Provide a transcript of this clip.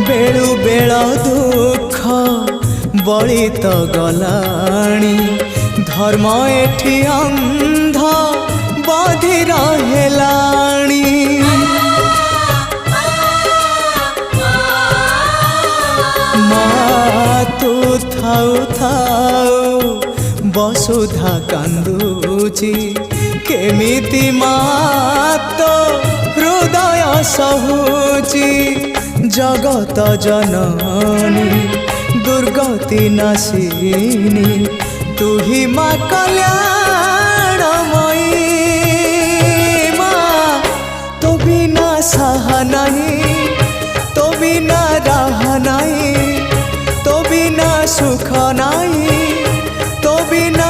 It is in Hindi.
बेलु बेल दुख बड़ी तो गलाणी धर्म एठी अंध बधी रहेलाणी माँ तू थाउ थाउ वसुधा कांदुची केमिति माँ तो हृदय सहुची जगत जननी दुर्गति नाशिनी तू ही माँ कल्याणमयी माँ तो बिना सहा नहीं तो बिना राह नहीं तो बिना सुख नहीं तो बिना